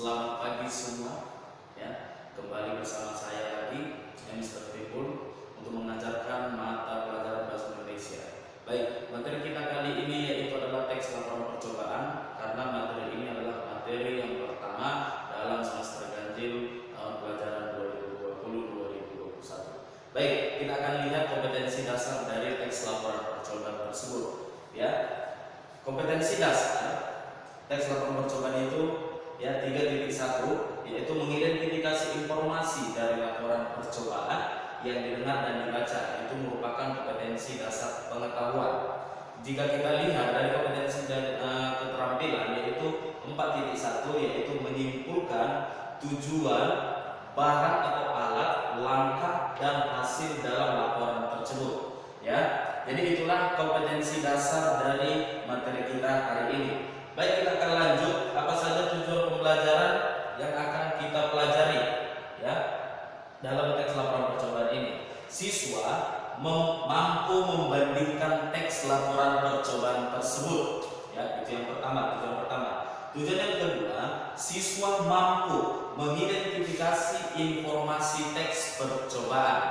Selamat pagi semua. Ya, kembali bersama saya lagi, Mr. Timbul, untuk mengajarkan mata pelajaran bahasa Indonesia. Baik, materi kita kali ini yaitu adalah teks laporan percobaan, karena materi ini adalah materi yang pertama dalam semester ganjil tahun pelajaran 2020-2021. Baik, kita akan lihat kompetensi dasar dari teks laporan percobaan tersebut. Ya, kompetensi dasar teks laporan percobaan itu ya 3.1, yaitu mengidentifikasi informasi dari laporan percobaan yang didengar dan dibaca. Itu merupakan kompetensi dasar pengetahuan. Jika kita lihat dari kompetensi keterampilan, yaitu 4.1, yaitu menyimpulkan tujuan, bahan atau alat, langkah dan hasil dalam laporan tersebut. Ya, jadi itulah kompetensi dasar dari materi kita hari ini. Baik, kita akan lanjut. Apa saja tujuan pembelajaran yang akan kita pelajari ya dalam teks laporan percobaan ini? Siswa mampu membandingkan teks laporan percobaan tersebut. Ya, itu yang pertama, tujuan pertama. Tujuan yang kedua, siswa mampu mengidentifikasi informasi teks percobaan.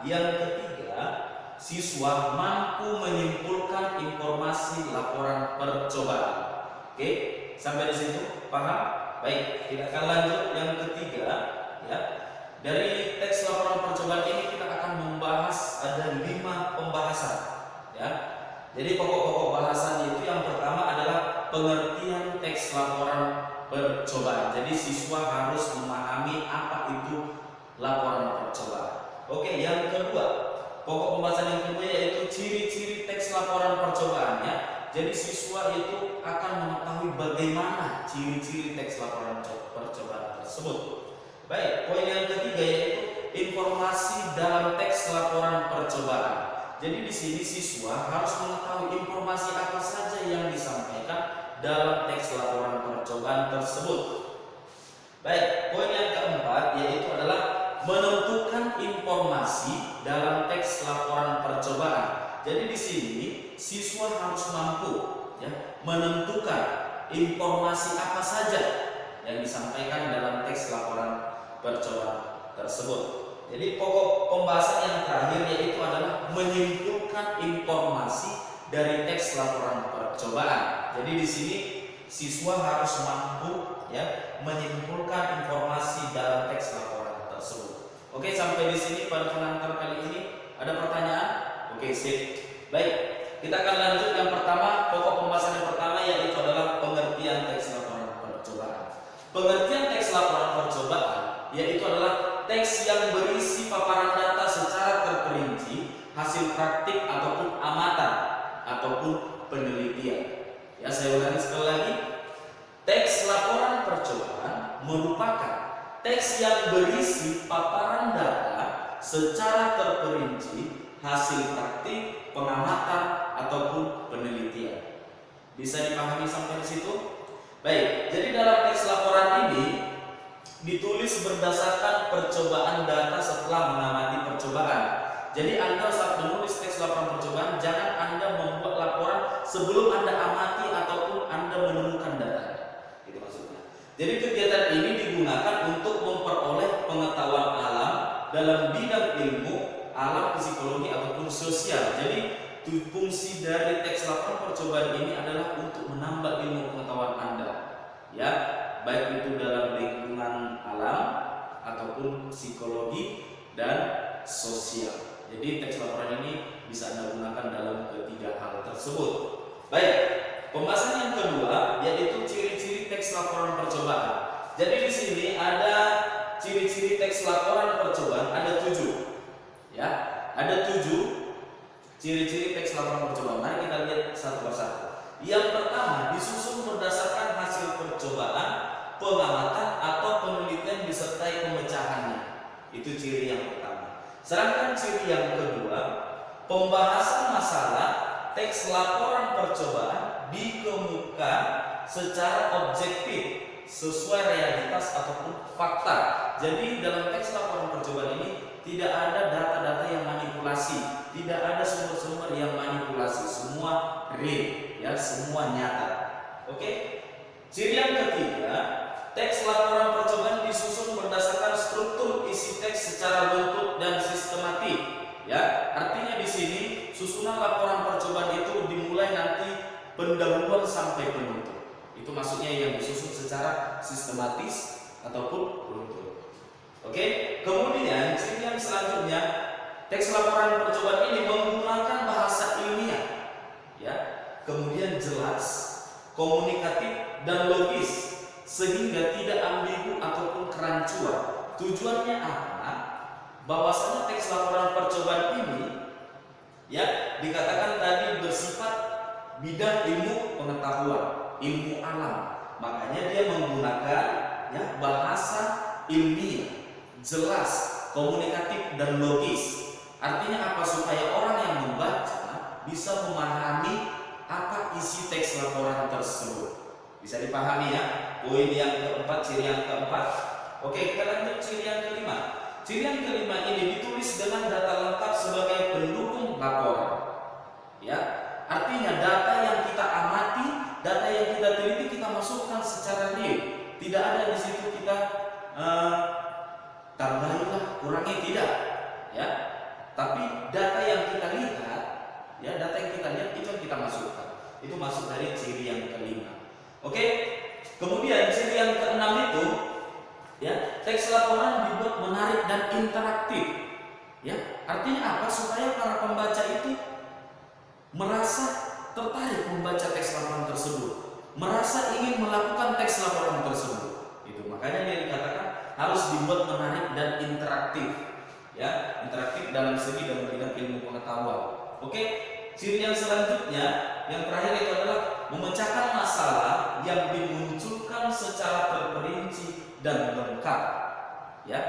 Yang ketiga, siswa mampu menyimpulkan informasi laporan percobaan. Oke, sampai di situ paham? Baik, kita akan lanjut yang ketiga ya. Dari teks laporan percobaan ini kita akan membahas ada 5 pembahasan ya. Jadi pokok-pokok bahasan itu yang pertama adalah pengertian teks laporan percobaan. Jadi siswa harus memahami apa itu laporan percobaan. Oke, yang kedua, pokok pembahasan yang kedua yaitu ciri-ciri teks laporan percobaannya. Jadi siswa itu akan mengetahui bagaimana ciri-ciri teks laporan percobaan tersebut. Baik, poin yang ketiga yaitu informasi dalam teks laporan percobaan. Jadi di sini siswa harus mengetahui informasi apa saja yang disampaikan dalam teks laporan percobaan tersebut. Baik, poin yang keempat yaitu adalah menentukan informasi dalam teks laporan percobaan. Jadi di sini siswa harus mampu ya menentukan informasi apa saja yang disampaikan dalam teks laporan percobaan tersebut. Jadi pokok pembahasan yang terakhir yaitu adalah menyimpulkan informasi dari teks laporan percobaan. Jadi di sini siswa harus mampu ya menyimpulkan informasi dalam teks laporan tersebut. Oke, sampai di sini pada pengantar kali ini ada pertanyaan? Oke, sip. Baik, kita akan lanjut yang pertama, pokok pembahasan yang pertama yaitu adalah pengertian teks laporan percobaan. Pengertian teks laporan percobaan yaitu adalah teks yang berisi paparan data secara terperinci, hasil praktik ataupun amatan ataupun penelitian. Ya, saya ulangi sekali lagi. Teks laporan percobaan merupakan teks yang berisi paparan data secara terperinci, hasil praktik, pengamatan ataupun penelitian. Bisa dipahami sampai di situ? Baik, jadi dalam teks laporan ini ditulis berdasarkan percobaan data setelah mengamati percobaan. Jadi Anda saat menulis teks laporan percobaan jangan Anda membuat laporan sebelum Anda amati ataupun Anda menemukan data. Itu maksudnya. Jadi kegiatan ini digunakan untuk memperoleh pengetahuan alam dalam bidang ilmu, alam, psikologi ataupun sosial. Jadi fungsi dari teks laporan percobaan ini adalah untuk menambah ilmu pengetahuan Anda. Ya, baik itu dalam lingkungan alam ataupun psikologi dan sosial. Jadi teks laporan ini bisa Anda gunakan dalam ketiga hal tersebut. Baik, pembahasan yang kedua yaitu ciri-ciri teks laporan percobaan. Jadi di sini ada ciri-ciri teks laporan percobaan ada 7. Ya, ada 7 ciri-ciri teks laporan percobaan. Mari kita lihat satu persatu. Yang pertama, disusun berdasarkan hasil percobaan, pengamatan atau penelitian disertai pemecahannya. Itu ciri yang pertama. Sedangkan ciri yang kedua, pembahasan masalah teks laporan percobaan dikemukakan secara objektif sesuai realitas ataupun fakta. Jadi dalam teks laporan percobaan ini tidak ada data-data yang manipulasi, tidak ada sumber-sumber yang manipulasi, semua real, ya, semua nyata. Oke. Ciri yang ketiga, teks laporan percobaan disusun berdasarkan struktur isi teks secara bentuk dan sistematik. Ya, artinya di sini susunan laporan percobaan itu dimulai nanti pendahuluan sampai penutup. Itu maksudnya yang disusun secara sistematis ataupun beruntun. Oke, kemudian ciri yang selanjutnya, teks laporan percobaan ini menggunakan bahasa ilmiah, ya, kemudian jelas, komunikatif dan logis, sehingga tidak ambigu ataupun kerancuan. Tujuannya apa? Bahwasanya teks laporan percobaan ini, ya, dikatakan tadi bersifat bidang ilmu pengetahuan, ilmu alam. Makanya dia menggunakan, ya, bahasa ilmiah, jelas, komunikatif dan logis. Artinya apa? Supaya orang yang membaca bisa memahami apa isi teks laporan tersebut. Bisa dipahami, ya. Poin yang keempat, ciri yang keempat. Oke, kita lanjut ciri yang kelima. Ciri yang kelima ini ditulis dengan data lengkap sebagai pendukung laporan. Ya, artinya data yang kita amati, data yang kita teliti kita masukkan secara real. Tidak ada di situ kita tambahilah, kurangi, tidak, ya. Tapi data yang kita lihat, ya, data yang kita lihat itu yang kita masukkan. Itu masuk dari ciri yang kelima. Oke. Kemudian ciri yang keenam itu, ya, teks laporan dibuat menarik dan interaktif. Ya, artinya apa? Supaya para pembaca itu merasa tertarik membaca teks laporan tersebut, merasa ingin melakukan teks laporan tersebut. Itu makanya dia dikatakan harus dibuat menarik dan interaktif. Ya, interaktif dalam segi dalam bidang ilmu pengetahuan. Oke, ciri yang selanjutnya, yang terakhir itu adalah memecahkan masalah yang dimunculkan secara terperinci dan lengkap. Ya,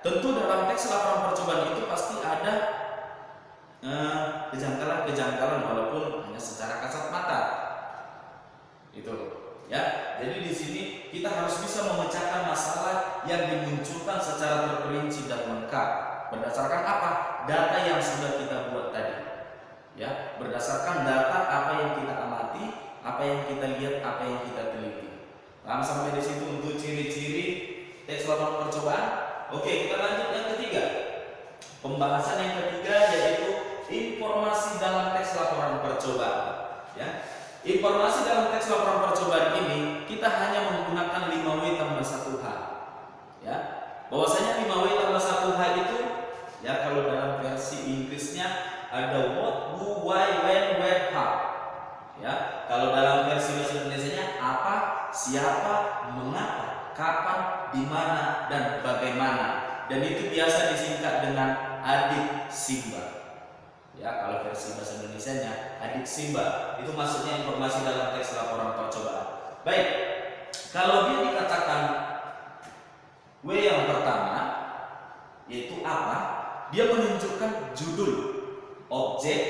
tentu dalam teks laporan percobaan itu pasti ada kejanggalan-kejanggalan walaupun hanya secara kasat mata. Itu, ya. Jadi di sini kita harus bisa memecahkan masalah yang dimunculkan secara terperinci dan lengkap. Berdasarkan apa? Data yang sudah kita buat tadi. Ya, berdasarkan data apa yang kita amati, apa yang kita lihat, apa yang kita teliti. Paham sampai di situ untuk ciri-ciri teks laporan percobaan? Oke, kita lanjut yang ketiga. Pembahasan yang ketiga yaitu informasi dalam teks laporan percobaan. Ya, informasi dalam teks laporan percobaan ini kita hanya menggunakan 5W tambah 1H. Ya, bahwasanya 5W tambah 1H itu, ya, kalau dalam versi Inggrisnya ada what, who, why, when, where, how. Ya, kalau dalam versi bahasa Indonesianya apa, siapa, mengapa, kapan, di mana, dan bagaimana. Dan itu biasa disingkat dengan adik Simba. Ya, kalau versi bahasa Indonesianya adik Simba. Itu maksudnya informasi dalam teks laporan percobaan. Baik, kalau dia dikatakan W yang pertama, yaitu apa? Dia menunjukkan judul, objek,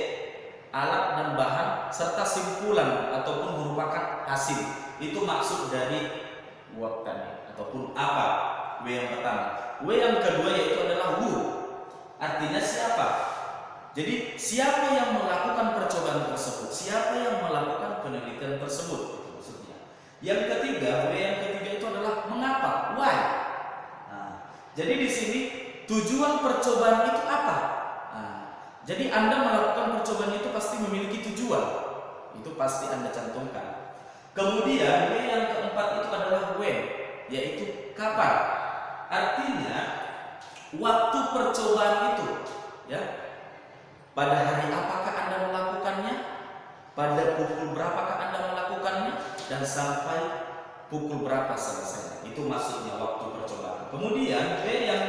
alat dan bahan serta simpulan ataupun merupakan hasil. Itu maksud dari what tadi ataupun apa. W yang pertama. W yang kedua yaitu adalah who. Artinya siapa? Jadi siapa yang melakukan percobaan tersebut? Siapa yang melakukan penelitian tersebut? Itu maksudnya. Yang ketiga, W yang ketiga itu adalah mengapa? Why? Nah, jadi di sini tujuan percobaan itu apa? Nah, jadi Anda melakukan percobaan itu pasti memiliki tujuan. Itu pasti Anda cantumkan. Kemudian W yang keempat itu adalah when, yaitu kapan. Artinya waktu percobaan itu, ya, pada hari apakah Anda melakukannya, pada pukul berapakah Anda melakukannya, dan sampai pukul berapa selesai. Itu maksudnya waktu percobaan. Kemudian W yang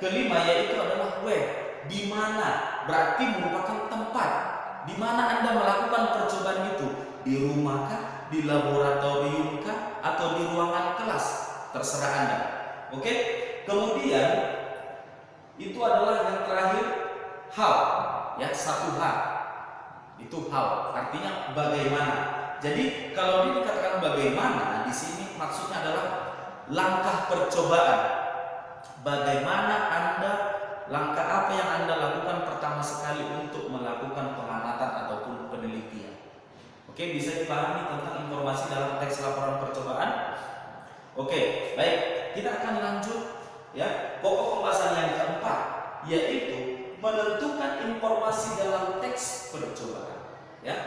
kelima yaitu adalah where, di mana, berarti merupakan tempat di mana Anda melakukan percobaan itu. Di rumah kah, di laboratorium kah, atau di ruangan kelas, terserah Anda. Oke? Kemudian itu adalah yang terakhir how, ya, 1H. Itu how, artinya bagaimana. Jadi kalau ini dikatakan bagaimana, di sini maksudnya adalah langkah percobaan. Bagaimana Anda, langkah apa yang Anda lakukan pertama sekali untuk melakukan pengamatan ataupun penelitian. Oke, bisa dipahami tentang informasi dalam teks laporan percobaan. Oke, baik. Kita akan lanjut ya. Pokok pembahasan yang keempat yaitu menentukan informasi dalam teks percobaan. Ya.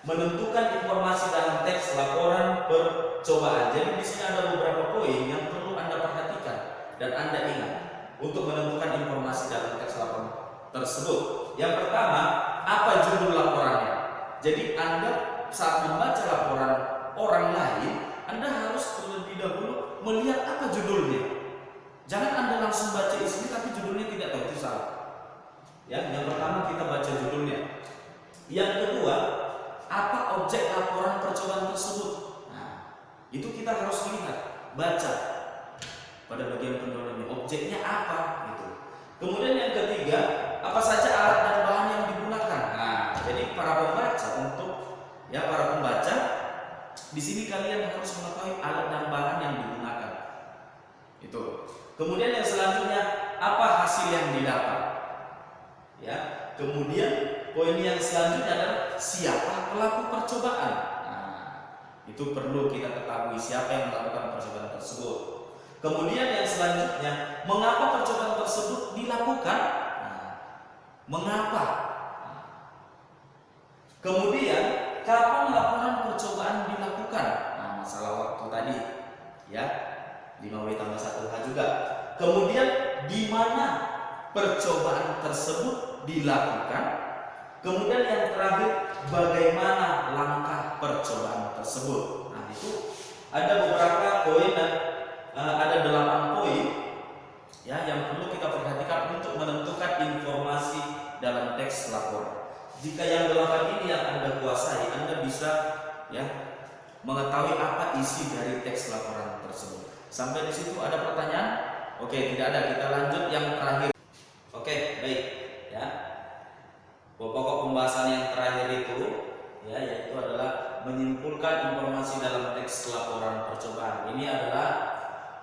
Menentukan informasi dalam teks laporan percobaan. Jadi di sini ada beberapa poin yang perlu Anda perhatikan dan Anda ingat untuk menentukan informasi dalam teks laporan tersebut. Yang pertama, apa judul laporannya? Jadi Anda saat membaca laporan orang lain, Anda harus terlebih dahulu melihat apa judulnya. Jangan Anda langsung baca isinya tapi judulnya tidak tahu, itu salah. Ya, yang pertama kita baca judulnya. Yang kedua, apa objek laporan percobaan tersebut? Nah, itu kita harus lihat, baca pada bagian pendahuluan objeknya apa gitu. Kemudian yang ketiga, apa saja alat dan bahan yang digunakan. Nah, jadi para pembaca di sini kalian harus mengetahui alat dan bahan yang digunakan. Itu. Kemudian yang selanjutnya, apa hasil yang didapat? Ya. Kemudian poin yang selanjutnya adalah siapa pelaku percobaan. Nah, itu perlu kita ketahui siapa yang melakukan percobaan tersebut. Kemudian yang selanjutnya, mengapa percobaan tersebut dilakukan? Nah, mengapa? Kemudian kapan laporan percobaan dilakukan? Nah, masalah waktu tadi, ya 5W+1H juga. Kemudian di mana percobaan tersebut dilakukan? Kemudian yang terakhir, bagaimana langkah percobaan tersebut? Nah, itu ada beberapa poin dan ada 8 poin ya yang perlu kita perhatikan untuk menentukan informasi dalam teks laporan. Jika yang 8 ini yang Anda kuasai, Anda bisa ya mengetahui apa isi dari teks laporan tersebut. Sampai di situ ada pertanyaan? Oke, tidak ada. Kita lanjut yang terakhir. Oke, baik ya. Pokok pembahasan yang terakhir itu ya yaitu adalah menyimpulkan informasi dalam teks laporan percobaan. Ini adalah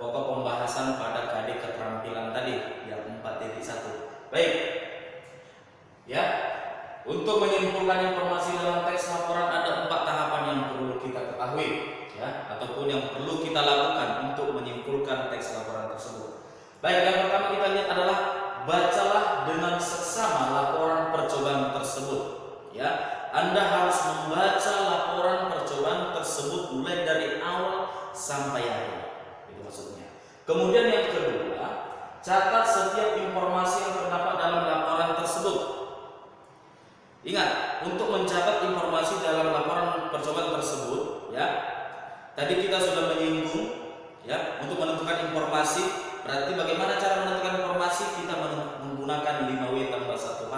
pokok pembahasan pada KD keterampilan tadi yang 4.1. Baik. Ya. Untuk menyimpulkan informasi dalam teks laporan ada 4 tahapan yang perlu kita ketahui ya ataupun yang perlu kita lakukan untuk menyimpulkan teks laporan tersebut. Baik, yang pertama kita lihat adalah bacalah dengan seksama laporan percobaan tersebut. Ya, Anda harus membaca laporan percobaan tersebut mulai dari awal sampai akhir. Itu maksudnya. Kemudian yang kedua, catat setiap informasi yang terdapat dalam laporan tersebut. Ingat, untuk mencatat informasi dalam laporan percobaan tersebut, ya. Tadi kita sudah menyinggung, ya, untuk menentukan informasi. Berarti bagaimana cara menentukan informasi? Kita menggunakan 5W+1H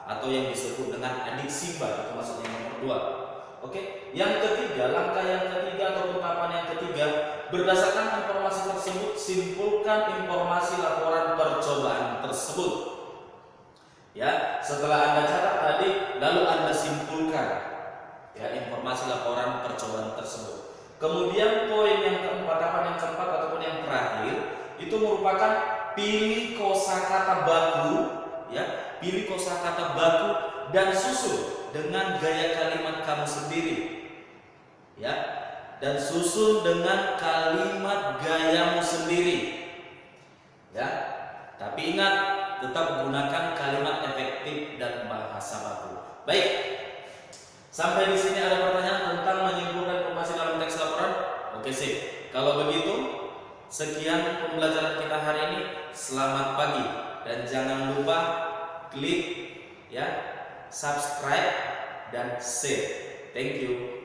atau yang disebut dengan adik SIBA, itu maksudnya nomor 2. Oke. Yang ketiga, langkah yang ketiga atau tahapan yang ketiga, berdasarkan informasi tersebut, simpulkan informasi laporan percobaan tersebut. Ya, setelah Anda catat tadi, lalu Anda simpulkan ya informasi laporan percobaan tersebut. Kemudian poin yang keempat, tahapan yang keempat ataupun yang terakhir, itu merupakan pilih kosakata baku, ya, pilih kosakata baku dan susun dengan gaya kalimat kamu sendiri, ya, dan susun dengan kalimat gayamu sendiri, ya. Tapi ingat, tetap gunakan kalimat efektif dan bahasa baku. Baik, sampai di sini ada pertanyaan tentang menyimpulkan informasi dalam teks laporan? Oke, sip. Kalau begitu, sekian pembelajaran kita hari ini. Selamat pagi dan jangan lupa klik ya subscribe dan share. Thank you.